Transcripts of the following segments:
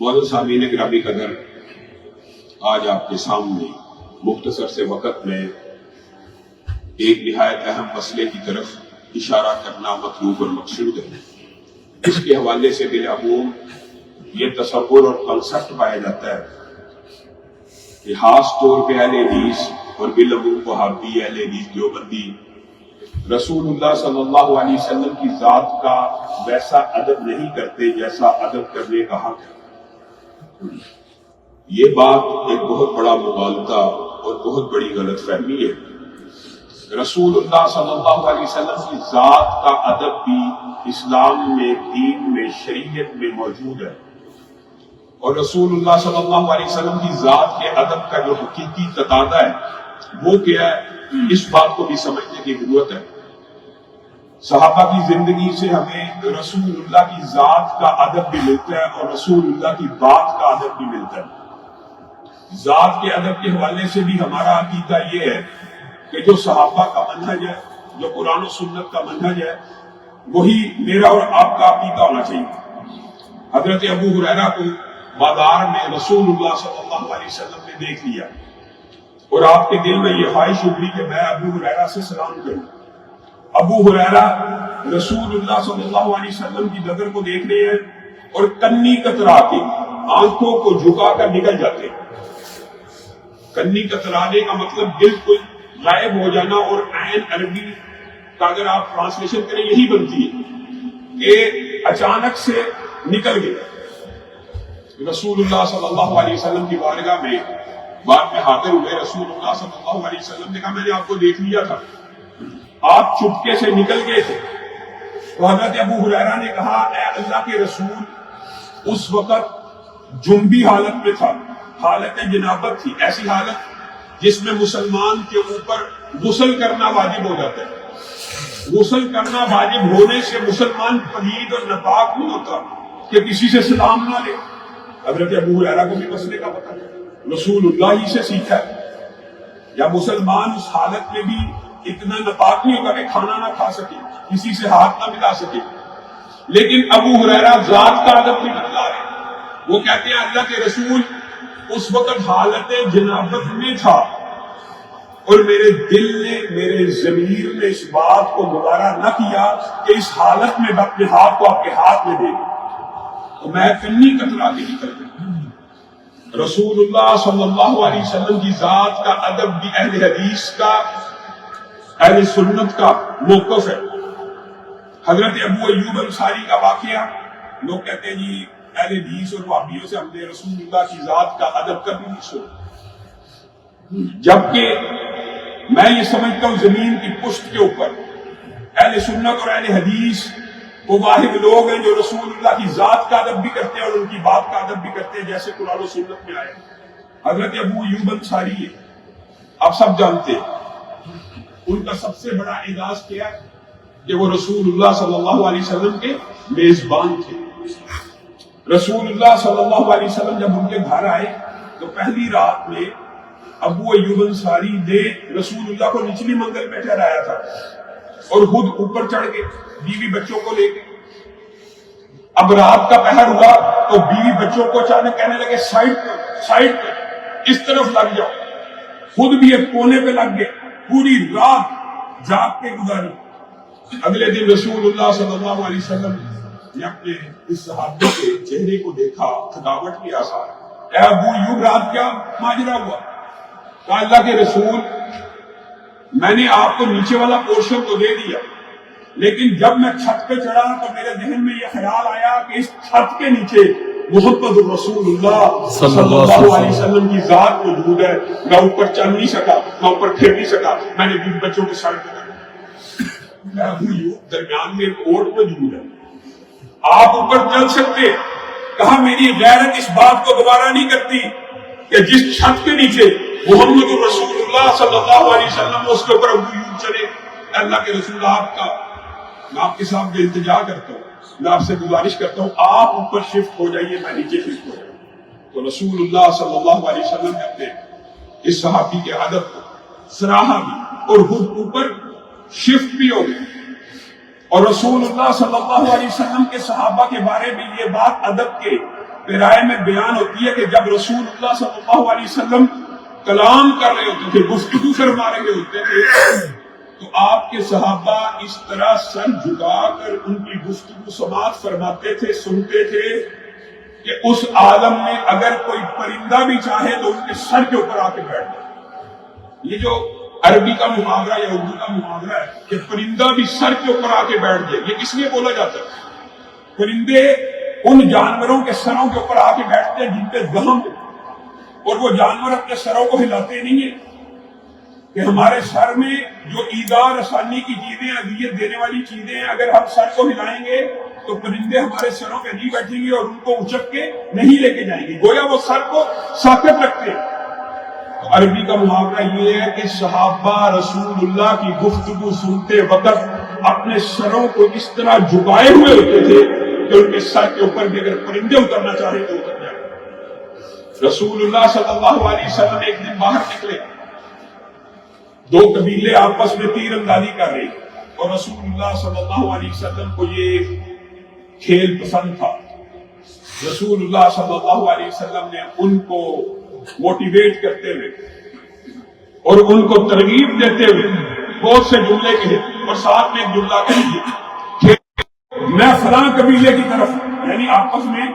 معزز سامعین گرامی قدر، آج آپ کے سامنے مختصر سے وقت میں ایک نہایت اہم مسئلے کی طرف اشارہ کرنا مطلوب اور مقصود ہے۔ اس کے حوالے سے بالعموم یہ تصور اور کنسپٹ پایا جاتا ہے کہ خاص طور پہ اہل حدیث اور بالعموم وہابی اہل حدیث دیوبندی رسول اللہ صلی اللہ علیہ وسلم کی ذات کا ویسا ادب نہیں کرتے جیسا ادب کرنے کا حق ہے۔ یہ بات ایک بہت بڑا مغالطہ اور بہت بڑی غلط فہمی ہے۔ رسول اللہ صلی اللہ علیہ وسلم کی ذات کا ادب بھی اسلام میں، دین میں، شریعت میں موجود ہے، اور رسول اللہ صلی اللہ علیہ وسلم کی ذات کے ادب کا جو حقیقی تقاضا ہے وہ کیا ہے، اس بات کو بھی سمجھنے کی ضرورت ہے۔ صحابہ کی زندگی سے ہمیں رسول اللہ کی ذات کا ادب بھی ملتا ہے اور رسول اللہ کی بات کا ادب بھی ملتا ہے۔ ذات کے ادب کے حوالے سے بھی ہمارا عقیدہ یہ ہے کہ جو صحابہ کا منہج ہے، جو قرآن و سنت کا منہج ہے، وہی میرا اور آپ کا عقیدہ ہونا چاہیے۔ حضرت ابو ہریرہ کو بازار میں رسول اللہ صلی اللہ علیہ وسلم نے دیکھ لیا اور آپ کے دل میں یہ خواہش ابھری کہ میں ابو ہریرہ سے سلام کروں۔ ابو ہریرہ رسول اللہ صلی اللہ علیہ وسلم کی نظر کو دیکھ رہے ہیں اور کنی کترا کے آنکھوں کو جھکا کر نکل جاتے ہیں۔ کنی کترانے کا مطلب بالکل غائب ہو جانا، اور عین عربی کا اگر آپ ٹرانسلیشن کریں یہی بنتی ہے کہ اچانک سے نکل گئے۔ رسول اللہ صلی اللہ علیہ وسلم کی بارگاہ میں بعد میں حاضر ہوئے۔ رسول اللہ صلی اللہ علیہ وسلم نے کہا میں نے آپ کو دیکھ لیا تھا، آپ چپکے سے نکل گئے تھے۔ تو حضرت ابو ہریرہ نے کہا اے اللہ کے رسول، اس وقت جنبی حالت میں تھا، حالت جنابت تھی، ایسی حالت جس میں مسلمان کے اوپر غسل کرنا واجب ہو جاتا ہے۔ غسل کرنا واجب ہونے سے مسلمان پلید اور ناپاک نہیں ہوتا کہ کسی سے سلام نہ لے۔ حضرت ابو ہریرہ کو بھی مسئلے کا پتہ ہے، رسول اللہ ہی سے سیکھا ہے۔ یا مسلمان اس حالت میں بھی اتنا ناپاک نہیں ہوگا کہ کھانا نہ کھا سکے، کسی سے ہاتھ نہ ملا سکے۔ لیکن ابو ہریرہ ذات کا ادب نہیں بتلا رہے، وہ کہتے ہیں اللہ کے رسول اس وقت حالت جنابت میں تھا اور میرے دل نے، میرے ضمیر نے اس بات کو گوارا نہ کیا کہ اس حالت میں میں اپنے ہاتھ کو آپ کے ہاتھ میں دے تو میں کنی کترا کے نکل گیا۔ رسول اللہ صلی اللہ علیہ وسلم کی ذات کا ادب بھی اہل حدیث کا، اہل سنت کا موقف ہے۔ حضرت ابو ایوب انصاری کا واقعہ، لوگ کہتے ہیں جی اہل حدیث اور وہابیوں سے ہم نے رسول اللہ کی ذات کا ادب کبھی نہیں سنا، جبکہ میں یہ سمجھتا ہوں زمین کی پشت کے اوپر اہل سنت اور اہل حدیث وہ واحد لوگ ہیں جو رسول اللہ کی ذات کا ادب بھی کرتے ہیں اور ان کی بات کا ادب بھی کرتے ہیں، جیسے قرآن و سنت میں آئے۔ حضرت ابو ایوب انصاری ہے، آپ سب جانتے ہیں، ان کا سب سے بڑا اعزاز کیا ہے کہ وہ رسول اللہ صلی اللہ علیہ وسلم کے میزبان تھے۔ رسول اللہ صلی اللہ علیہ وسلم جب ان کے گھر آئے تو پہلی رات میں ابو ایوب انصاری نے رسول اللہ کو نچلی منزل میں ٹھہرایا تھا اور خود اوپر چڑھ گئے بیوی بچوں کو لے کے۔ اب رات کا پہر ہوا تو بیوی بچوں کو اچانک کہنے لگے سائڈ پہ اس طرف لگ جاؤ، خود بھی ایک کونے پہ لگ گئے، پوری رات جاگ کے گزاری۔ اگلے دن رسول اللہ صلی اللہ علیہ وسلم نے اپنے اس صحابی کے چہرے کو دیکھا، تھکاوٹ کی آثار، اے ابو ایوب رات کیا ماجرا ہوا؟ کہا اللہ کے رسول میں نے آپ کو نیچے والا پورشن تو دے دیا، لیکن جب میں چھت پہ چڑھا تو میرے ذہن میں یہ خیال آیا کہ اس چھت کے نیچے محمد الرسول اللہ صلی اللہ علیہ وسلم کی ذات موجود ہے۔ میں اوپر چل نہیں سکا، میں اوپر پھر نہیں سکا، میں نے بیوی بچوں کے سائڈ پہ رکھا۔ ابو ایوب درمیان میں ایک کوٹ موجود ہے، آپ اوپر چل سکتے۔ کہا میری غیرت اس بات کو گوارا نہیں کرتی کہ جس چھت کے نیچے محمد رسول اللہ صلی اللہ علیہ وسلم اس کے اوپر ابو ایوب چلے۔ اللہ کے رسول میں آپ کے سامنے التجا کرتا ہوں، میں آپ سے گزارش کرتا ہوں آپ اوپر شفٹ ہو جائیے، میں نیچے شفٹ ہو جاؤں۔ تو رسول اللہ صلی اللہ علیہ وسلم نے اپنے اس صحابی کے ادب کو سراہا بھی اور خود اوپر شفٹ بھی ہو گئے۔ اور رسول اللہ صلی اللہ علیہ وسلم کے صحابہ کے بارے میں یہ بات ادب کے رائے میں بیان ہوتی ہے کہ جب رسول اللہ صلی اللہ علیہ وسلم کلام کر رہے ہوتے تھے، گفتگو فرما رہے ہوتے تھے، تو آپ کے صحابہ اس طرح سر جھکا کر ان کی گفتگو سماعت فرماتے تھے، سنتے تھے کہ اس عالم میں اگر کوئی پرندہ بھی چاہے تو ان کے سر کے اوپر آ کے بیٹھ جائے۔ یہ جو عربی کا محاورہ یا اردو کا محاورہ ہے کہ پرندہ بھی سر کے اوپر آ کے بیٹھ جائے، یہ کس لیے بولا جاتا ہے؟ پرندے ان جانوروں کے سروں کے اوپر آ کے بیٹھتے ہیں جن پہ زخم ہے، اور وہ جانور اپنے سروں کو ہلاتے نہیں ہیں کہ ہمارے سر میں جو ایذا رسانی کی چیزیں، اذیت دینے والی چیزیں ہیں، اگر ہم سر کو ہلائیں گے تو پرندے ہمارے سروں پہ نہیں بیٹھیں گے اور ان کو اچک کے نہیں لے کے جائیں گے، گویا وہ سر کو ساکت رکھتے ہیں۔ تو عربی کا محاورہ یہ ہے کہ صحابہ رسول اللہ کی گفتگو سنتے وقت اپنے سروں کو اس طرح جھکائے ہوئے ہوتے تھے کہ ان کے سر کے اوپر بھی اگر پرندے اترنا چاہیں تو اتر جائیں۔ رسول اللہ صلی اللہ علیہ وسلم ایک دن باہر نکلے، دو قبیلے آپس میں تیر اندازی کر رہے، اور رسول اللہ صلی اللہ علیہ وسلم کو یہ کھیل پسند تھا۔ رسول اللہ صلی اللہ علیہ وسلم نے ان کو موٹیویٹ کرتے ہوئے اور ان کو ترغیب دیتے ہوئے بہت سے جملے کہے، اور ساتھ میں ایک جملہ کہیے کہ میں فلاں قبیلے کی طرف، یعنی آپس میں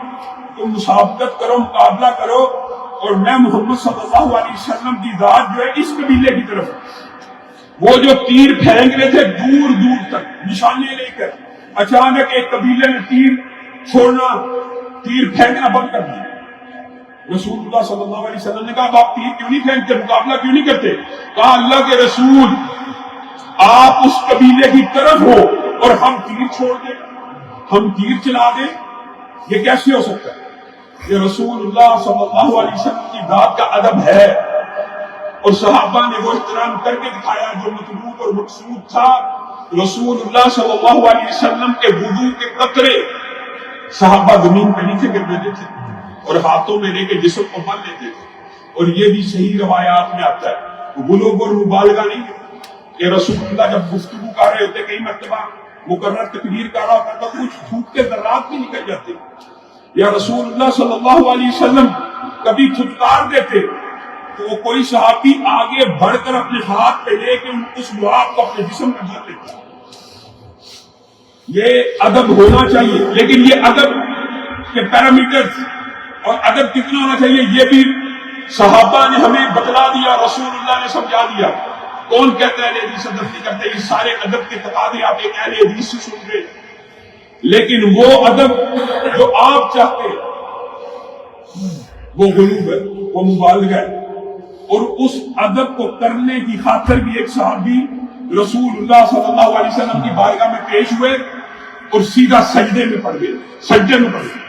تم مسابقت کرو، مقابلہ کرو، اور میں محمد صلی اللہ علیہ وسلم کی ذات جو ہے اس قبیلے کی طرف۔ وہ جو تیر پھینک رہے تھے دور دور تک نشانے لے کر، اچانک ایک قبیلے نے تیر چھوڑنا، تیر پھینکنا بند کر دیا۔ رسول اللہ صلی اللہ علیہ وسلم نے کہا آپ تیر کیوں نہیں پھینکتے، مقابلہ کیوں نہیں کرتے؟ کہا اللہ کے رسول آپ اس قبیلے کی طرف ہو اور ہم تیر چھوڑ دیں، ہم تیر چلا دیں، یہ کیسے ہو سکتا ہے؟ یہ رسول اللہ صلی اللہ علیہ وسلم کی ذات کا ادب ہے، اور صحابہ نے وہ احترام کر کے دکھایا جو مطلوب اور مقصود تھا۔ رسول اللہ صلی اللہ علیہ وسلم کے وضو کے قطرے صحابہ زمین پہ نیچے گر دیتے تھے اور ہاتھوں میں لے کے جسم کو مل لیتے تھے، اور یہ بھی صحیح روایات میں آتا ہے، غلوب اور مبالغہ نہیں کہ رسول اللہ جب گفتگو کر رہے ہوتے کئی مرتبہ مقرر تقریر کر رہا ہوتا تو کچھ تھوک کے ذرات بھی نکل جاتے، یا رسول اللہ صلی اللہ علیہ وسلم کبھی پھٹکار دیتے تو وہ کوئی صحابی آگے بڑھ کر اپنے ہاتھ پہ لے کے اس لعاب کو اپنے جسم میں بھر لیتا۔ یہ ادب ہونا چاہیے، لیکن یہ ادب کے پیرامیٹرز اور ادب کتنا ہونا چاہیے یہ بھی صحابہ نے ہمیں بتلا دیا، رسول اللہ نے سمجھا دیا۔ کون کہتا ہے اہل حدیث ادب نہیں کرتے؟ یہ سارے ادب کے تقاضے آپ ایک اہل حدیث سے سن رہے، لیکن وہ ادب جو آپ چاہتے وہ غلوب ہے، وہ مبالغہ ہے، اور اس ادب کو کرنے کی خاطر بھی ایک صحابی رسول اللہ صلی اللہ علیہ وسلم کی بارگاہ میں پیش ہوئے اور سیدھا سجدے میں پڑ گئے، سجدے میں پڑ گئے۔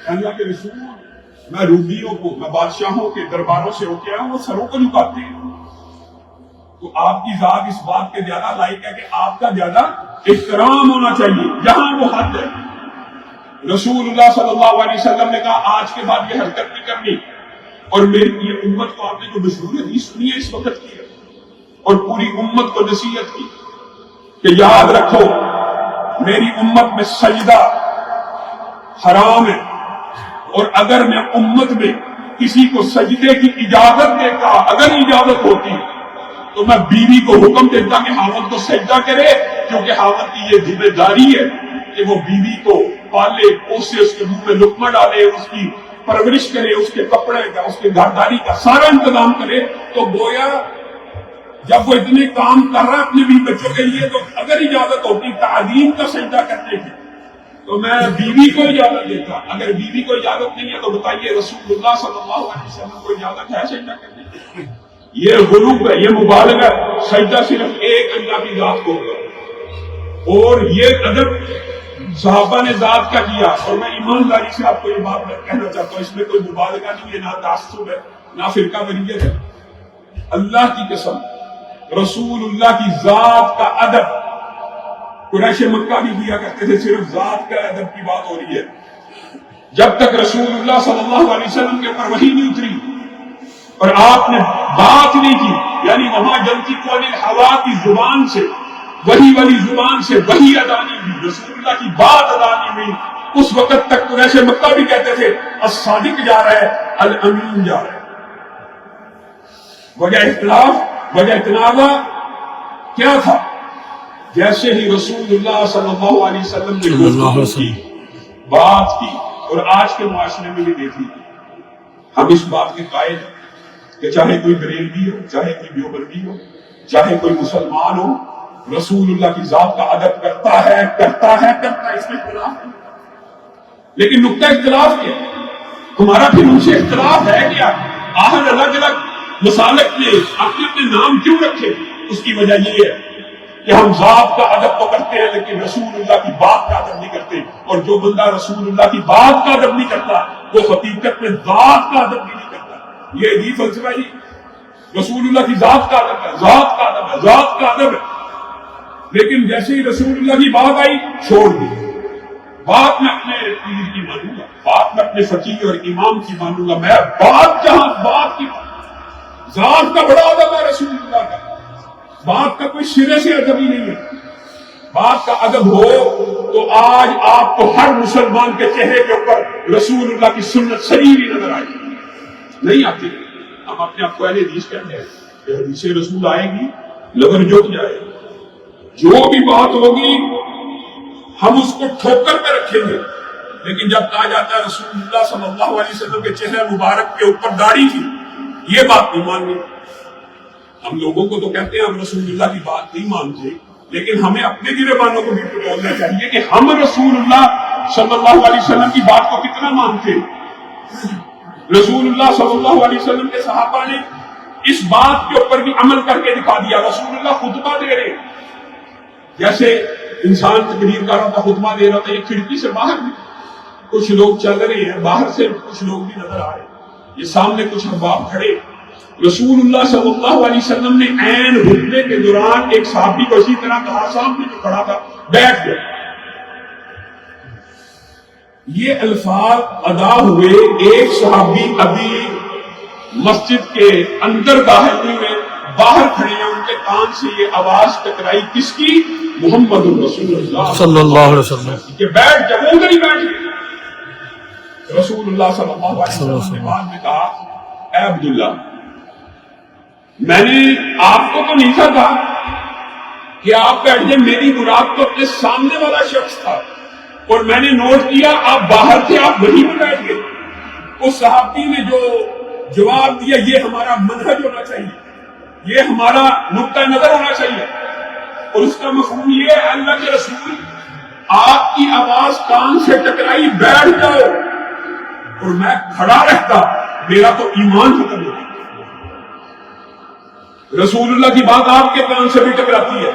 اللہ کے رسول میں روبیوں کو، میں بادشاہوں کے درباروں سے ہو کے آیا ہوں، وہ سروں کو جھکاتے ہیں، تو آپ کی ذات اس بات کے زیادہ لائق ہے کہ آپ کا زیادہ احترام ہونا چاہیے جہاں وہ حد ہے۔ رسول اللہ صلی اللہ علیہ وسلم نے کہا آج کے بعد یہ حرکت نہیں کرنی، اور میری یہ امت کو آپ نے جو مشہور حدیث سنی ہے اس وقت کی ہے، اور پوری امت کو نصیحت کی کہ یاد رکھو میری امت میں سجدہ حرام ہے، اور اگر میں امت میں کسی کو سجدے کی اجازت دیتا، اگر اجازت ہوتی تو میں بیوی کو حکم دیتا کہ خاوند کو سجدہ کرے، کیونکہ خاوند کی یہ ذمہ داری ہے کہ وہ بیوی کو پالے پوسے، اس کے منہ میں لقمہ ڈالے، اس کی پرورش کرے، اس کے کپڑے کا، اس کے گھرداری کا سارا انتظام کرے۔ تو گویا جب وہ اتنے کام کر رہا ہے اپنے بھی بچوں کے لیے، تو اگر اجازت ہوتی تعظیم کا سجدہ کرنے کی تو میں بیوی کو اجازت دیتا۔ اگر بیوی کو اجازت نہیں ہے تو بتائیے رسول اللہ صلی اللہ علیہ وسلم کو اجازت ہے سجدہ کرنے کی؟ یہ غلوب ہے، یہ مبالغہ ہے۔ سجدہ صرف ایک اللہ کی ذات کو ہوگا، اور یہ ادب صحابہ نے ذات کا کیا۔ اور میں ایمانداری سے آپ کو یہ بات کہنا چاہتا ہوں، اس میں کوئی مبالغہ نہیں ہے، نہ تعصب ہے، نہ فرقہ واریت ہے۔ اللہ کی قسم رسول اللہ کی ذات کا ادب قریش مکہ بھی کیا کرتے تھے، صرف ذات کا ادب کی بات ہو رہی ہے۔ جب تک رسول اللہ صلی اللہ علیہ وسلم کے اوپر وحی نہیں اتری اور آپ نے بات نہیں کی، یعنی وہاں جنتی قول الہوا کی زبان سے، وحی والی زبان سے وحی ادا نہیں ہوئی، رسول اللہ کی بات ادا نہیں ہوئی، اس وقت تک قریش مکہ بھی کہتے تھے الصادق جا رہا ہے، الامین جا رہا ہے۔ وجہ اختلاف، وجہ تنازع کیا تھا؟ جیسے ہی رسول اللہ صلی اللہ علیہ وسلم نے گفتگو کی، بات کی، اور آج کے معاشرے میں بھی دیکھی، ہم اس بات کے قائل ہیں کہ چاہے کوئی بریلوی ہو، چاہے کوئی دیوبندی ہو، چاہے کوئی مسلمان ہو، رسول اللہ کی ذات کا ادب کرتا ہے، اس میں اختلاف ہے۔ لیکن نقطہ اختلاف کیا ہے؟ ہمارا پھر ان سے اختلاف ہے کیا؟ آہد الگ الگ مسالک نے اپنے اپنے نام کیوں رکھے؟ اس کی وجہ یہ ہے کہ ہم ذات کا ادب تو کرتے ہیں لیکن رسول اللہ کی بات کا ادب نہیں کرتے، اور جو بندہ رسول اللہ کی بات کا ادب نہیں کرتا وہ حقیقت میں ذات کا ادب بھی نہیں کرتا۔ یہ عجیب فلسفہ جی، رسول اللہ کی ذات کا ادب ہے، ذات کا ادب ہے، ذات کا ادب ہے، لیکن جیسے ہی رسول اللہ کی بات آئی چھوڑ دی۔ بات میں اپنے پیر کی مانوں گا، بات میں اپنے فقیہ اور امام کی مانوں گا، میں بات جہاں بات کی ذات کا بڑا ادب ہے رسول اللہ کا، بات کا کوئی سرے سے ادب ہی نہیں ہے۔ بات کا ادب ہو تو آج آپ کو ہر مسلمان کے چہرے کے اوپر رسول اللہ کی سنت صحیح بھی نظر آئے گی، نہیں آتی۔ ہم اپنے آپ کو اہل حدیث کہتے ہیں کہ حدیث رسول آئے گی لبن جھک جائے گی، جو بھی بات ہوگی ہم اس کو ٹھوکر پہ رکھیں گے، لیکن جب کہا جاتا ہے رسول اللہ صلی اللہ علیہ وسلم کے چہرے مبارک کے اوپر داڑھی تھی، یہ بات نہیں ماننی۔ ہم لوگوں کو تو کہتے ہیں ہم رسول اللہ کی بات نہیں مانتے، لیکن ہمیں اپنے گریبانوں کو بھی بولنا چاہیے کہ ہم رسول اللہ صلی اللہ علیہ وسلم کی بات کو کتنا مانتے۔ رسول اللہ صلی اللہ علیہ وسلم کے صحابہ نے اس بات کے اوپر بھی عمل کر کے دکھا دیا۔ رسول اللہ خطبہ دے رہے، جیسے انسان تقریر کر رہا تھا، خطبہ دے رہا تھا، ایک کھڑکی سے باہر بھی کچھ لوگ چل رہے ہیں، باہر سے کچھ لوگ بھی نظر آ رہے ہیں، یہ سامنے کچھ احباب کھڑے۔ رسول اللہ صلی اللہ علیہ وسلم نے عین خطبے کے دوران ایک صحابی کو اسی طرح کہا، سامنے جو کھڑا تھا بیٹھ گیا۔ یہ الفاظ ادا ہوئے، ایک صحابی ابھی مسجد کے اندر داخل نہیں ہوئے، باہر کھڑے ہیں، ان کے کان سے یہ آواز ٹکرائی، کس کی؟ محمد رسول اللہ صلی اللہ علیہ وسلم کہ بیٹھ جب وہ ادھر ہی بیٹھ گئے۔ رسول اللہ صلی اللہ علیہ وسلم نے بعد میں کہا، اے عبداللہ، میں نے آپ کو تو نہیں تھا کہا کہ آپ بیٹھ جائیں، میری مراد تو اپنے سامنے والا شخص تھا، اور میں نے نوٹ کیا آپ باہر تھے، آپ وہیں پہ بیٹھ گئے۔ اس صحابی نے جو جواب دیا، یہ ہمارا منہج ہونا چاہیے، یہ ہمارا نقطہ نظر ہونا چاہیے، اور اس کا مفہوم یہ ہے، اللہ کے رسول آپ کی آواز کان سے ٹکرائی، بیٹھ جاؤ، اور میں کھڑا رہتا، میرا تو ایمان ختم ہوتا۔ رسول اللہ کی بات آپ کے کان سے بھی ٹکراتی ہے،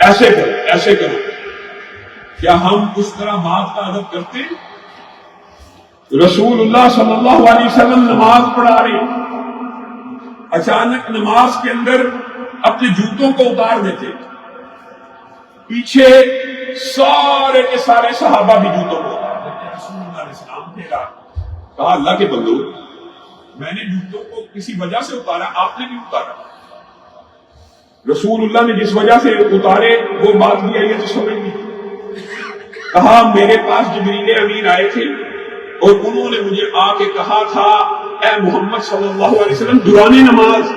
ایسے کرو، ایسے کرو۔ کیا ہم اس طرح بات کا ادب کرتے؟ رسول اللہ صلی اللہ علیہ وسلم نماز پڑھا رہے، اچانک نماز کے اندر اپنے جوتوں کو اتار دیتے، پیچھے سارے کے سارے صحابہ بھی جوتوں کو اتار دیتے۔ رسول اللہ علیہ السلام پھیرا، کہا اللہ کے بندو، میں نے جوتوں کو کسی وجہ سے اتارا، آپ نے بھی اتارا۔ رسول اللہ نے جس وجہ سے اتارے وہ بات بھی آئی ہے تو سمجھ نہیں۔ کہا میرے پاس جبریل امین آئے تھے اور انہوں نے مجھے آ کے کہا تھا، اے محمد صلی اللہ علیہ وسلم، دوران نماز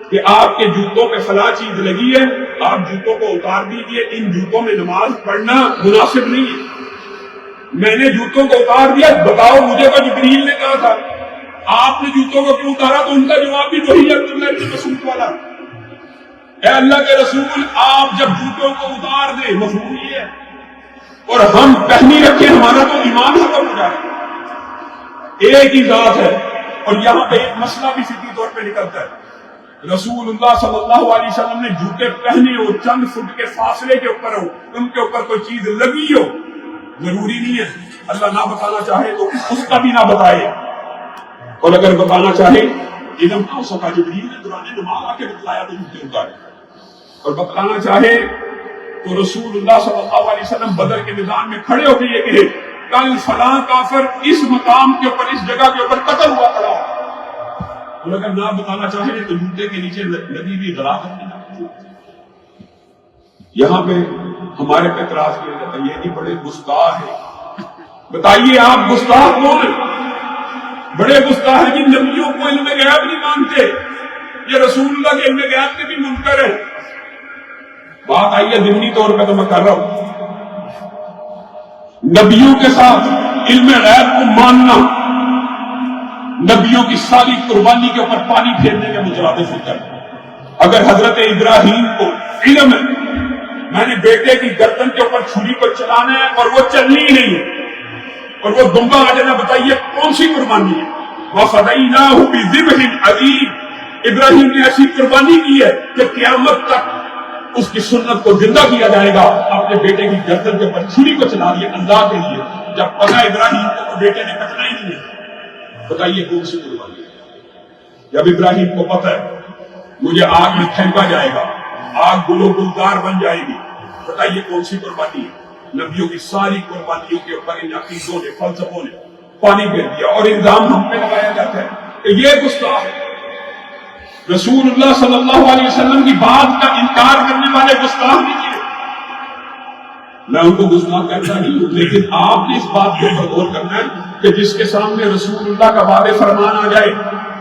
کہ آپ کے جوتوں پہ فلاں چیز لگی ہے، آپ جوتوں کو اتار دیجئے، ان جوتوں میں نماز پڑھنا مناسب نہیں ہے۔ میں نے جوتوں کو اتار دیا، بتاؤ مجھے تو جبریل نے کہا تھا، آپ نے جوتوں کو کیوں اتارا؟ تو ان کا جواب بھی وہی ہے عبداللہ بن مسعود والا، اے اللہ کے رسول، آپ جب جوتوں کو اتار دیں، مفہوم یہ ہے، اور ہم پہنی رکھیں، ہمارا تو ایمان ختم ہو جائے۔ ایک ہی ذات ہے، اور یہاں پہ ایک مسئلہ بھی فقہی طور پہ نکلتا ہے۔ رسول اللہ صلی اللہ علیہ وسلم نے جوتے پہنے ہو، چند فٹ کے فاصلے کے اوپر ہو، ان کے اوپر کوئی چیز لگی ہو، ضروری نہیں ہے اللہ نہ بتانا چاہے تو اس کا بھی نہ بتائے، اور اگر بتانا چاہے علم نہ ہو سکا، جبریل نے دوران نماز آ کے بتلایا تو جوتے اتارے، اور بتلانا چاہے تو رسول اللہ صلی اللہ علیہ وسلم بدر کے میدان میں کھڑے ہو کے یہ کہے، کل فلاں کافر اس مقام کے اوپر، اس جگہ کے اوپر قتل ہوا پڑا، اور اگر نہ بتانا چاہے تو جوتے کے نیچے لگی ہوئی غلاظت نہیں۔ یہاں پہ ہمارے پہ اعتراض کیا جاتا ہے یہ نہیں بڑے گستاخ ہیں. بتائیے آپ گستاخ کون ہیں؟ بڑے گستاخ ہیں جن نبیوں کو علم غیب نہیں مانتے، یہ رسول اللہ کے علم غیب کے بھی منکر ہیں. بات آئی ہے ضمنی طور پہ تو میں کر رہا ہوں. نبیوں کے ساتھ علم غیب کو ماننا نبیوں کی ساری قربانی کے اوپر پانی پھیرنے کے مترادف ہوتا ہے. اگر حضرت ابراہیم کو علم ہے میں نے بیٹے کی گردن کے اوپر چھری کو چلانا ہے اور وہ چلنی ہی نہیں ہے اور وہ دمبا آ جانا، بتائیے کون سی قربانی ہے؟ وَفَدَيْنَاهُ بِذِبْحٍ عَظِيمٍ. ابراہیم نے ایسی قربانی کی ہے کہ قیامت تک اس کی سنت کو زندہ کیا جائے گا. اپنے بیٹے کی گردن کے اوپر چھری کو چلا دیا اللہ کے لیے، جب پتا ابراہیم کو تو بیٹے نے کٹنا ہی نہیں ہے. بتائیے کون سی قربانی ہے؟ جب ابراہیم کو پتا ہے مجھے آگ میں پھینکا جائے گا، آگ گل و گلزار بن جائے گی، بتائیے کون سی قربانی ہے؟ نبیوں کی ساری قربانیوں کے اوپر ان عقیدوں نے فلسفوں نے پانی پھیر دیا اور الزام ہم پہ لگایا جاتا ہے کہ یہ گستاخ ہے. رسول اللہ صلی اللہ علیہ وسلم کی بات کا انکار کرنے والے گستاخ نہیں تھے. میں ان کو گستاخ کہتا نہیں ہوں، لیکن آپ نے اس بات کو غور کرنا ہے کہ جس کے سامنے رسول اللہ کا وعدے فرمان آ جائے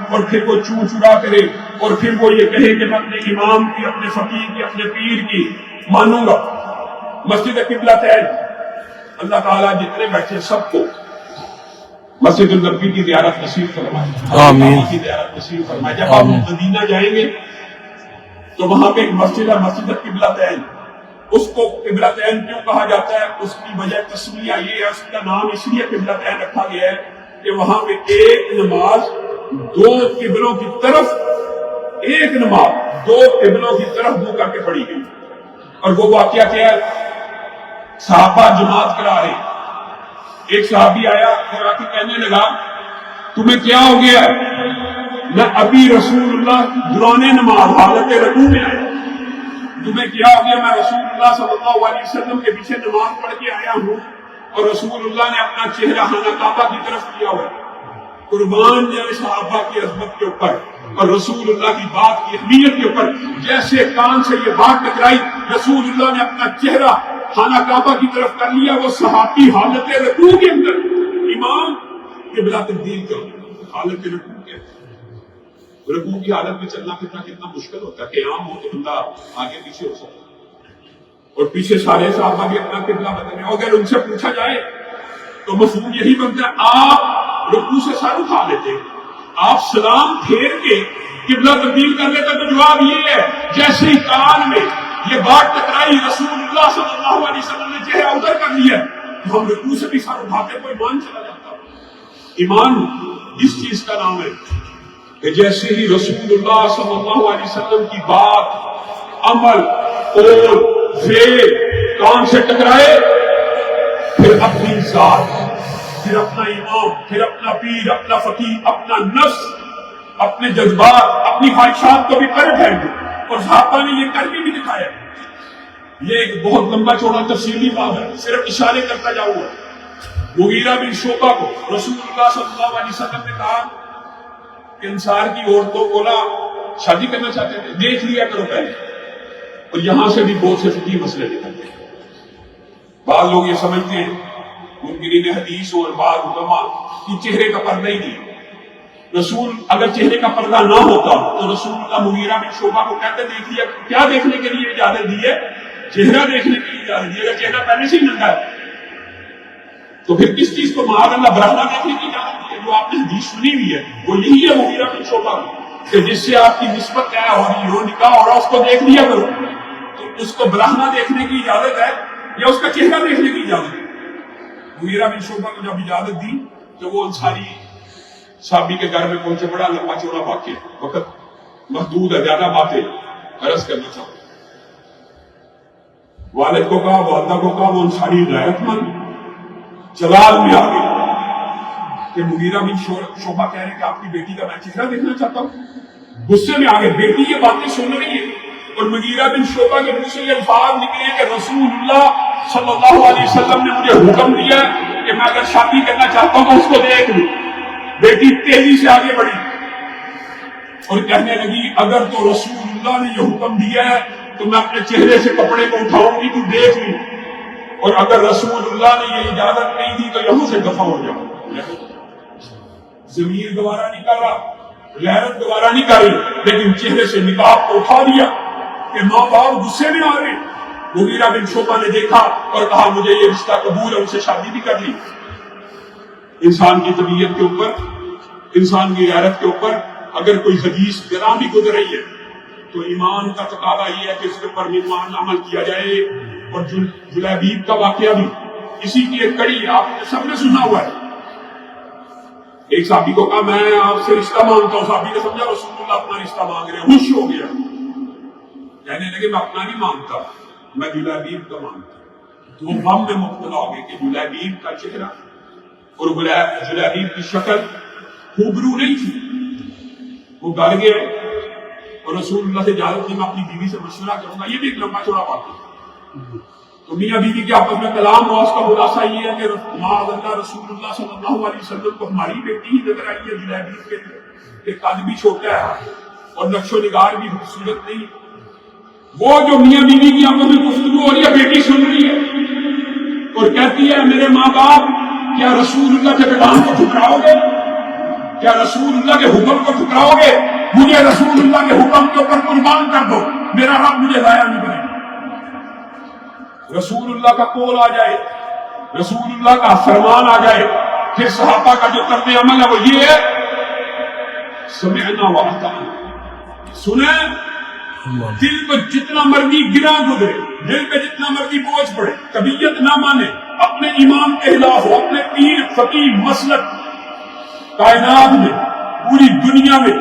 اور پھر وہ چوں چرا کرے اور پھر وہ یہ کہے کہ میں اپنے امام کی، اپنے فقیر کی، اپنے پیر کی مانوں گا. مسجد قبلتین اللہ تعالیٰ جتنے بیٹھے سب کو مسجد النبی کی زیارت نصیب فرمائے، آمین کی زیارت نصیب فرمائے. جب آپ مدینہ جائیں گے تو وہاں پہ ایک مسجد ہے مسجد قبلتین. اس کو قبلتین کیوں کہا جاتا ہے؟ اس کی وجہ تسمیہ یہ ہے، اس کا نام اس لیے قبلتین رکھا گیا ہے کہ وہاں پہ ایک نماز دو قبلوں کی طرف، ایک نماز دو قبلوں کی طرف منہ کر کے پڑھی گئی. اور وہ واقعہ کیا ہے؟ صحابہ جماعت کرا رہے، ایک صحابی آیا اور آ کے کہنے لگا تمہیں کیا ہو گیا؟ میں ابھی رسول اللہ دوران نماز حالت رکوع میں آیا. تمہیں کیا ہو گیا؟ میں رسول اللہ صلی اللہ علیہ وسلم کے پیچھے نماز پڑھ کے آیا ہوں اور رسول اللہ نے اپنا چہرہ خانہ کعبہ کی طرف کیا ہوا ہے. قربان جائے صحابہ کی عظمت کے اوپر اور رسول اللہ کی بات کی اہمیت کے اوپر. جیسے کان سے یہ بات ٹکرائی، رسول اللہ نے اپنا چہرہ خانہ کعبہ کی طرف کر لیا. وہ صحابی حالت رکوع کے اندر، امام قبلہ تبدیل کر حالت رکوع کے رکوع کی حالت میں چلنا پھرنا کتنا مشکل ہوتا ہے. قیام ہو تو بندہ آگے پیچھے ہو سکتا ہے اور پیچھے سارے صحابہ بھی اپنا قبلہ بدلے. اگر ان سے پوچھا جائے تو مفہوم یہی بنتا ہے آپ رکوع سے سر اٹھا لیتے، آپ سلام پھیر کے قبلہ تبدیل کر لیتے. تو جواب یہ ہے جیسے ہی کان میں یہ بات ٹکرائی، رسول اللہ صلی اللہ علیہ وسلم نے چہرہ ادھر کر لیا تو ہم رکوع سے بھی سر اٹھاتے، کوئی ایمان چلا جاتا. ایمان اس چیز کا نام ہے کہ جیسے ہی رسول اللہ صلی اللہ علیہ وسلم کی بات، عمل اور فعل کان سے ٹکرائے، پھر اپنی ذات، پھر اپنا امام، پھر اپنا پیر، اپنا فقیر، اپنا نفس، اپنے جذبات، اپنی خواہشات کو بھی پرے پھینک دو. اور صحابہ نے یہ کر کے بھی دکھایا. یہ ایک بہت لمبا چوڑا تفصیلی باب ہے، صرف اشارے کرتا جاؤں گا. مغیرہ بن شعبہ کو رسول اللہ صلی اللہ علیہ وسلم نے کہا کہ انصار کی عورتوں کو نا شادی کرنا چاہتے تھے، دیکھ لیا کرو پہلے. اور یہاں سے بھی بہت سے فقہی مسئلے نکلتے ہیں. بعض لوگ یہ سمجھتے ہیں منکرین حدیث اور بعض علماء کہ چہرے کا پردہ ہی نہیں. رسول اگر چہرے کا پردہ نہ ہوتا تو رسول اللہ مغیرہ بن شعبہ کو کہتے دیکھ لیا. کیا دیکھنے کے لیے اجازت دی ہے؟ چہرہ دیکھنے کے لیے اجازت دی. اگر چہرہ پہلے سے ہی ننگا ہے تو پھر کس چیز کو معاذ اللہ برہنہ دیکھنے کی اجازت دی ہے؟ جو آپ نے حدیث سنی ہوئی ہے وہ یہی ہے مغیرہ بن شعبہ کہ جس سے آپ کی نسبت طے ہو رہی ہو، نکاح ہو رہا، اس کو دیکھ لیا کرو. تو اس کو برہنہ دیکھنے کی اجازت ہے یا اس کا چہرہ دیکھنے کی اجازت ہے؟ مغیرہ بن شعبہ کو جب اجازت دی تو وہ انصاری صحابی کے گھر میں پہنچے. بڑا لمبا چوڑا واقعہ، وقت محدود ہے، زیادہ باتیں عرض کرنا چاہتا. والد کو کہا، والدہ کو کہا، وہ انصاری غیرت مند جلال میں آ گئے کہ مغیرہ بن شعبہ کہہ رہے کہ آپ کی بیٹی کا میں چہرہ دیکھنا چاہتا ہوں. غصے میں آ گئے. بیٹی یہ باتیں سن رہی ہے اور مغیرہ بن شعبہ کے منہ سے یہ الفاظ نکلے کہ رسول اللہ صلی اللہ علیہ وسلم نے مجھے حکم دیا کہ میں اگر شادی کرنا چاہتا ہوں تو اس کو دیکھ لوں. بیٹی تیزی سے آگے بڑھی اور کہنے لگی اگر تو رسول اللہ نے یہ حکم دیا ہے تو میں اپنے چہرے سے کپڑے کو اٹھاؤں گی، تو دیکھ لی، اور اگر رسول اللہ نے یہ اجازت نہیں دی تو یہاں سے دفع ہو جاؤ۔ ضمیر گوارا نہیں کر رہا، غیرت گوارا نہیں کر رہی، لیکن چہرے سے نقاب کو اٹھا دیا کہ ماں باپ غصے میں آ رہے۔ مغیرہ بن شعبہ نے دیکھا اور کہا مجھے یہ رشتہ قبول ہے، ان سے شادی بھی کر لی۔ انسان کی طبیعت کے اوپر، انسان کی غیرت کے اوپر اگر کوئی حدیث گراں بھی گزر رہی ہے تو ایمان کا تقاضا یہ ہے کہ اس کے اوپر ایمان عمل کیا جائے۔ اور جلیبیب کا واقعہ بھی اسی کی ایک کڑی ہے، آپ نے سب نے سنا ہوا ہے۔ ایک صحابی کو کہا میں آپ سے رشتہ مانگتا ہوں، صحابی نے سمجھا رسول اللہ اپنا رشتہ مانگ رہے ہیں، خوش ہو گیا، کہنے لگے میں اپنا نہیں مانگتا، میں جلیبیب کا مانگتا ہوں۔ وہ غم میں مبتلا ہو گئے کہ جلیبیب کا چہرہ اور جلیبیب کی شکل خوبرو نہیں تھی، وہ ڈر گئے اور رسول اللہ سے اجازت کی میں اپنی بیوی سے مشورہ کروں گا۔ یہ بھی ایک لمبا چوڑا واقعہ۔ تو میاں بیوی کے آپس میں کلام ہوا، اس کا خلاصہ یہ ہے کہ معاذ اللہ رسول اللہ صلی اللہ علیہ وسلم کو ہماری بیٹی ہی نظر آئی ہے جلیبیب کے کہ قد بھی چھوٹا ہے اور نقش و نگار بھی خوبصورت نہیں۔ وہ جو میاں بیوی کی آپس میں گفتگو ہو رہی ہے، بیٹی سن رہی ہے اور کہتی ہے میرے ماں باپ کیا رسول اللہ کے پیغام کو ٹھکراؤ گے؟ کیا رسول اللہ کے حکم کو ٹھکراؤ گے؟ مجھے رسول اللہ کے حکم کے اوپر قربان کر دو، میرا رب مجھے ضائع نہیں کرے۔ رسول اللہ کا قول آ جائے، رسول اللہ کا فرمان آ جائے، پھر صحابہ کا جو طرز عمل ہے وہ یہ ہے سمعنا واطعنا، سنیں، دل پہ جتنا مرضی گراں گزرے، دل پہ جتنا مرضی بوجھ پڑے، طبیعت نہ مانے، اپنے ایمان کے خلاف ہو، اپنے پیر فقیر مسلک کائنات میں پوری دنیا میں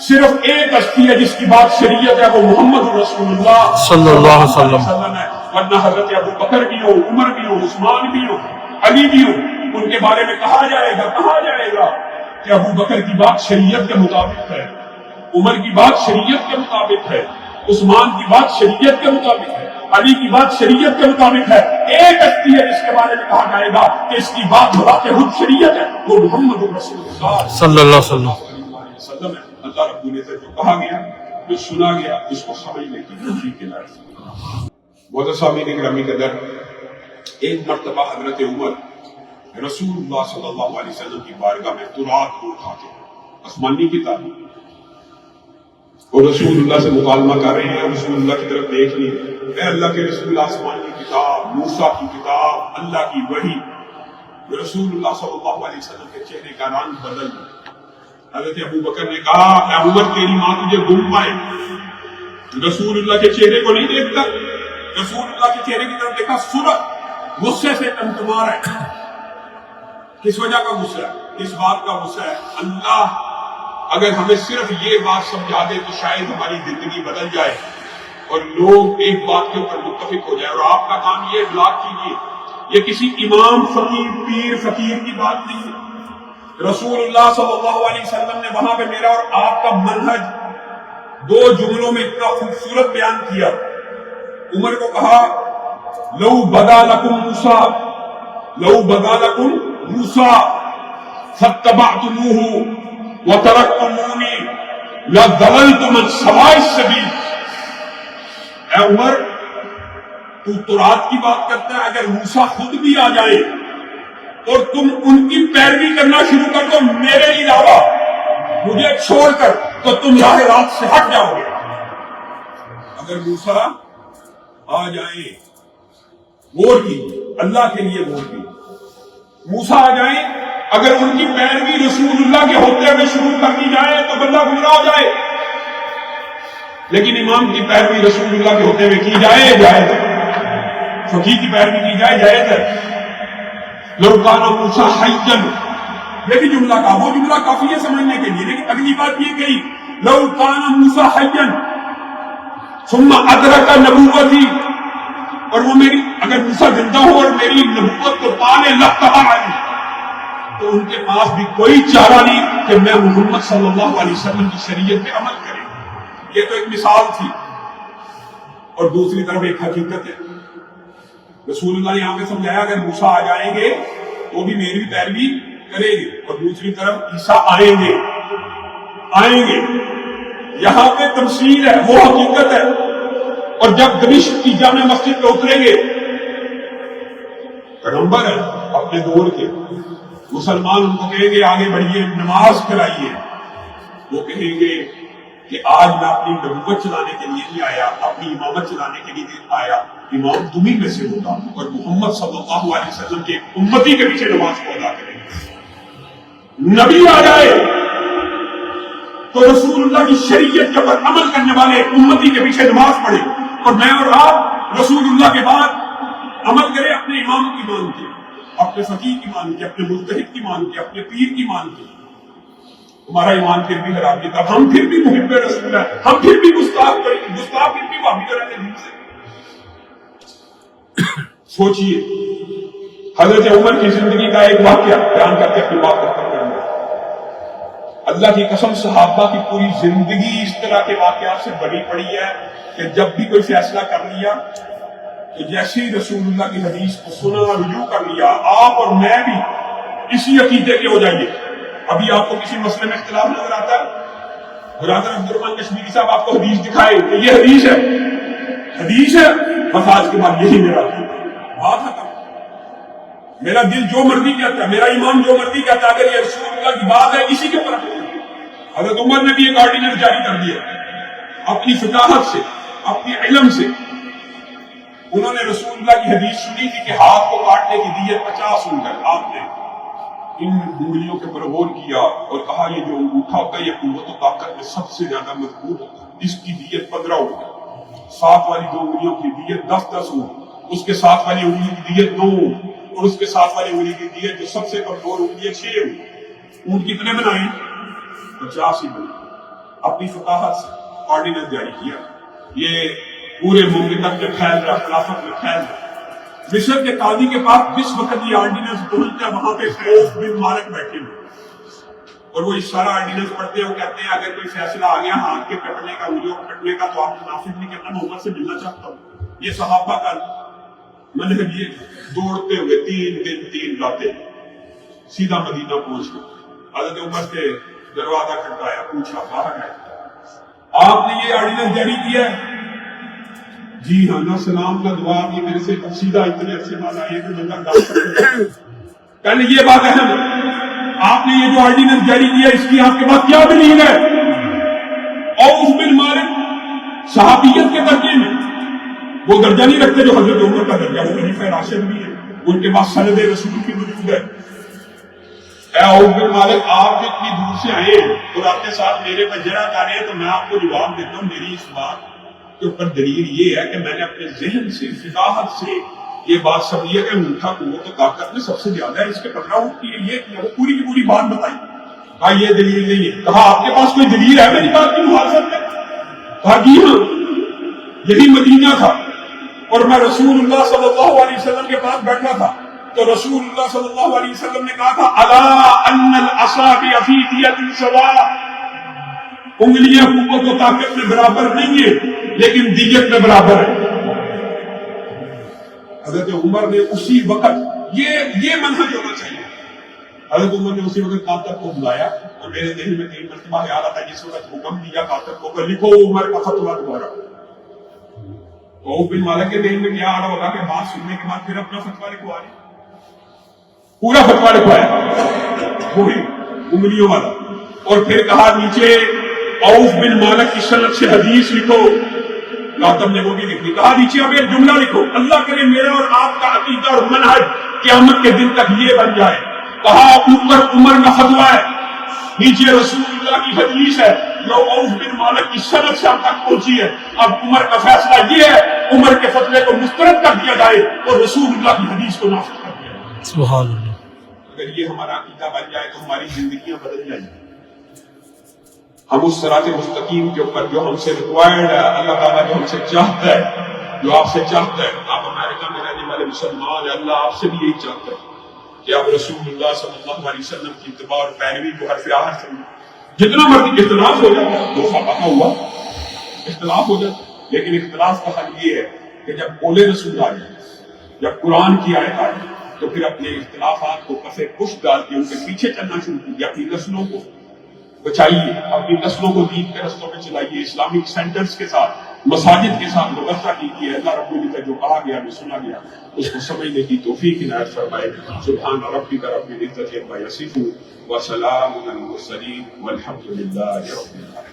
صرف ایک ہستی ہے جس کی بات شریعت ہے، وہ محمد رسول اللہ صلی اللہ علیہ وسلم ہے۔ ورنہ حضرت ابو بکر بھی ہو، عمر بھی ہو، عثمان بھی ہو، علی بھی ہو، ان کے بارے میں کہا جائے گا کہ ابو بکر کی بات شریعت کے مطابق ہے، عمر کی بات شریعت کے مطابق ہے، عثمان کی بات شریعت کے مطابق ہے، علی کی بات شریعت کے مطابق ہے۔ ایک ہستی ہے جس کے بارے میں کہا جائے گا کہ اس کی بات بذات خود شریعت ہے، وہ محمد رسول اللہ صلی اللہ علیہ وسلم ہے۔ اللہ رب العزت جو کہا گیا، جو سنا گیا، اس کو سمجھنے کی توفیق کے لائق۔ بہت سامعین گرامی کے در ایک مرتبہ حضرت عمر رسول اللہ صلی اللہ علیہ وسلم کی بارگاہ میں تورات کو اٹھاتے آسمانی کتاب اور رسول اللہ سے مکالمہ کر رہے ہیں، رسول اللہ کی طرف دیکھ نہیں رہے، اے اللہ کے رسول، آسمانی کتاب، موسیٰ کی کتاب، اللہ کی وحی۔ رسول اللہ صلی اللہ علیہ وسلم کے چہرے کا رنگ بدل گیا۔ حضرت ابو بکر نے کہا اے عمر تیری ماں تجھے گم پائے۔ رسول اللہ کے چہرے کو نہیں دیکھتا، رسول اللہ کے چہرے کی طرف دیکھا، سرخ غصے سے ٹمٹما رہا ہے۔ کس وجہ کا غصہ ہے؟ اس بات کا غصہ ہے اللہ اگر ہمیں صرف یہ بات سمجھا دے تو شاید ہماری زندگی بدل جائے اور لوگ ایک بات کے اوپر متفق ہو جائے۔ اور آپ کا کام یہ ابلاغ کیجیے، یہ کسی امام فقیر پیر فقیر کی بات نہیں ہے۔ رسول اللہ صلی اللہ علیہ وسلم نے وہاں پہ میرا اور آپ کا منہج دو جملوں میں اتنا خوبصورت بیان کیا۔ عمر کو کہا لو بدا لکم موسیٰ، لو بدا لکم موسیٰ فاتبعتموہ وترکتمونی لضللتم عن سواء السبیل۔ اے عمر تو تورات کی بات کرتا ہے، اگر موسیٰ خود بھی آ جائے اور تم ان کی پیروی کرنا شروع کر دو میرے علاوہ، مجھے چھوڑ کر، تو تم راہ راست سے ہٹ جاؤ گے۔ اگر موسیٰ آ جائیں، غور کیجیے، اللہ کے لیے غور کیجیے، موسیٰ آ جائیں، اگر ان کی پیروی رسول اللہ کے ہوتے ہوئے شروع کر دی جائے تو بندہ گمراہ ہو جائے، لیکن امام کی پیروی رسول اللہ کے ہوتے ہوئے کی جائے جائز ہے، فقیر کی پیروی کی جائے جائز ہے۔ لو کان موسیٰ حیا، یہ بھی جملہ کہا، وہ جملہ کافی ہے سمجھنے کے لیے، لیکن اگلی بات یہ کہی لو کان موسیٰ حیا ثم ادرک نبوتی، اور وہ میری اگر موسیٰ زندہ ہو اور میری نبوت کو پانے لفتحانی، تو ان کے پاس بھی کوئی چارہ نہیں کہ میں محمد صلی اللہ علیہ وسلم کی شریعت پہ عمل کرے۔ یہ تو ایک مثال تھی، اور دوسری طرف ایک حقیقت ہے۔ رسول اللہ نے یہاں پہ سمجھایا اگر موسیٰ آ جائیں گے تو بھی میری پیروی کرے گی، اور دوسری طرف عیسیٰ آئیں گے۔ یہاں پہ تمثیل ہے، وہ حقیقت ہے۔ اور جب دمشق کی جامع مسجد پہ اتریں گے، پیغمبر ہے اپنے دور کے، مسلمان ان کو کہیں گے آگے بڑھیے، نماز کھلائیے، وہ کہیں گے کہ آج میں اپنی نبوت چلانے کے لیے نہیں آیا، اپنی امامت چلانے کے لیے آیا، امام تمہیں میں سے ہوگا اور محمد صلی اللہ علیہ وسلم کے امتی کے پیچھے نماز کو ادا کریں گے۔ نبی آ جائے تو رسول اللہ کی شریعت کے پر عمل کرنے والے امتی کے پیچھے نماز پڑھے، اور میں اور آپ رسول اللہ کے بعد عمل کریں اپنے امام کی مان کے، اپنے فقیہ کی مان کے، اپنے مجتہد کی مان کے، اپنے پیر کی مان کے، ہمارا ایمان پھر بھی خراب نہیں تھا، ہم پھر بھی محب رسول ہیں، ہم پھر بھی گستاخ پھر بھی وہابی کریں گے دین سے۔ سوچئے حضرت عمر کی زندگی کا ایک واقعہ بیان کر کے اپنی بات ختم کروں گا۔ اللہ کی قسم صحابہ کی پوری زندگی اس طرح کے واقعات سے بڑی پڑی ہے کہ جب بھی کوئی فیصلہ کر لیا تو جیسے ہی رسول اللہ کی حدیث کو سنا، رجوع کر لیا، آپ اور میں بھی اسی عقیدے کے ہو جائیے۔ ابھی آپ کو کسی مسئلے میں اختلاف نظر آتا ہے، برادر عبد الرحمن کشمیری صاحب آپ کو حدیث دکھائے کہ یہ حدیث ہے، حدیث ہے، بس آج کے بعد یہی میرا بات ختم۔ میرا دل جو مرضی کہتا ہے، میرا ایمان جو مرضی کہتا ہے، اگر یہ رسول اللہ کی بات ہے اسی کے اوپر حضرت عمر نے بھی ایک آرڈیننس جاری کر دیا اپنی فقاہت سے، اپنی علم سے۔ انہوں نے رسول اللہ کی حدیث سنی تھی کہ ہاتھ کو کاٹنے کی دیت 50 انگل، آپ نے ان انگلیوں کے اوپر غور کیا اور کہا یہ جو انگوٹھا ہوتا ہے یہ قوت و طاقت میں سب سے زیادہ مضبوط ہوتا ہے، اس کی دیت 15 انگل، ساتھ والی 2 انگلیوں کی دیت 10 اونٹ، اس کے ساتھ والی انگلی کی دیت 9 اونٹ، اور اس کے ساتھ والی انگلی کی دیت جو سب سے کمزور انگلی ہے 6 اونٹ۔ اونٹ کتنے بنائے؟ 50 ہی بنائے۔ اپنی فقاہت سے آرڈیننس جاری کیا، یہ پورے مملکت میں پھیل رہا، خلافت میں پھیل رہا۔ مصر کے قاضی کے پاس جس وقت یہ آرڈیننس پہنچتا ہے وہاں پہ خوف بن مالک بیٹھے ہوئے، اور وہ اس سارا آرڈیننس پڑھتے ہیں، وہ کہتے ہیں اگر کوئی فیصلہ آ گیا ہاتھ کے کٹنے کا، انگلیوں کو کٹنے کا، تو آپ نافذ نہیں کرنا، میں عمر سے ملنا چاہتا ہوں۔ یہ صحابہ کا منہج، یہ دوڑتے ہوئے 3 دن 3 راتیں سیدھا مدینہ پہنچ گئے۔ حضرت عمر سے دروازہ کھٹکایا، پوچھا باہر ہے، آپ نے یہ آرڈیننس جاری کیا ہے؟ جی ہاں، نہ سلام نہ دعا، یہ میرے سے سیدھا اتنے عرصے بعد آئے کہ بندہ ڈاکٹر پہلے یہ بات اہم ہے، آپ نے یہ جو آرڈیننس جاری کیا اس کی آپ کے پاس کیا دلیل ہے؟ عوف بن مالک صحابیت کے درجے میں وہ درجہ نہیں رکھتے جو حضرت عمر کا درجہ، وہ خلیفہ راشد بھی ہے، ان کے پاس سند رسول کی موجود ہے۔ اے عوف بن مالک، آپ اتنی دور سے آئے اور آپ کے ساتھ میرے پر جرا کر رہے ہیں، تو میں آپ کو جواب دیتا ہوں، میری اس بات کے اوپر دلیل یہ ہے کہ میں نے اپنے ذہن سے، فقاہت سے یہ بات سمجھی ہے کہ انگوٹھا قوت و طاقت میں سب سے زیادہ ہے، اس کے 15 اونٹ کی یہ کیا، وہ پوری کی پوری بات بتائی۔ کہا یہ دلیل نہیں ہے۔ کہا آپ کے پاس کوئی دلیل ہے میری بات کی مخالفت میں؟ کہا جی ہاں، یہی مدینہ تھا اور میں رسول اللہ صلی اللہ علیہ وسلم کے پاس بیٹھا تھا، تو رسول اللہ صلی اللہ علیہ وسلم نے کہا تھا الا ان الاصابع فی دیت سواء، انگلیاں قوت و طاقت میں برابر نہیں ہیں لیکن دیت میں برابر ہے۔ حضرت عمر نے اسی وقت یہ منہج ہونا چاہیے، حضرت عمر نے اسی وقت کاتب کو بلایا، اور میرے ذہن میں کئی مرتبہ خیال آتا ہے جس وقت حکم دیا کاتب کو کہ لکھو عمر کا فتویٰ دوبارہ، تو بن مالک کے ذہن میں کیا آ رہا ہوگا کہ بات سننے کے بعد پھر اپنا فتویٰ لکھوا رہے، پورا فتویٰ لکھوایا وہی انگلیوں والا، اور پھر کہا نیچے عوف بن مالک کی سند سے حدیث لکھو، کاتب نے وہ بھی لکھ لی۔ کہا نیچے اب ایک جملہ لکھو، اللہ کرے میرا اور آپ کا عقیدہ اور منہج قیامت کے دن تک یہ بن جائے۔ کہا اوپر عمر کا فتویٰ ہے، نیچے رسول اللہ کی حدیث ہے جو عوف بن مالک کی سند سے ہم تک پہنچی ہے، اب عمر کا فیصلہ یہ ہے عمر کے فتوے کو مسترد کر دیا جائے اور رسول اللہ کی حدیث کو نافذ کر دیا جائے۔ سبحان اللہ۔ اگر یہ ہمارا عقیدہ بن جائے تو ہماری زندگیاں بدل جائیں گی۔ ہم اس صراط مستقیم کے اوپر جو ہم سے ریکوائرڈ ہے، اللہ تعالیٰ جو ہم سے چاہتا ہے، جو آپ سے چاہتا ہے، آپ امریکہ میں رہنے والے مسلمان ہیں، اللہ آپ سے بھی یہی چاہتا ہے کہ آپ رسول اللہ صلی اللہ علیہ وسلم کی اتباع اور پیروی کو حرف آخر سمجھیں۔ جتنا مرضی اختلاف ہو جاتا ہے، دو صحابہ ہوا اختلاف ہو جاتا ہے، لیکن اختلاف کا حل یہ ہے کہ جب قول رسول آ جائے، جب قرآن کی آیت آ جائے، تو پھر اپنے اختلافات کو پس پشت ڈال کے ان کے پیچھے چلنا شروع کیجیے، اپنی نسلوں کو بچائیے، اپنی نسلوں کو دین کے رستوں میں چلائیے، اسلامک سینٹرز کے ساتھ مساجد کے ساتھ مباحثہ کی ہے، اللہ رب العزت جو کہا گیا جو سنا گیا اس کو سمجھنے کی توفیق عنایت فرمائے۔ سبحان ربک رب العزت عما یصفون وسلام علی المرسلین والحمد للہ رب العالمین۔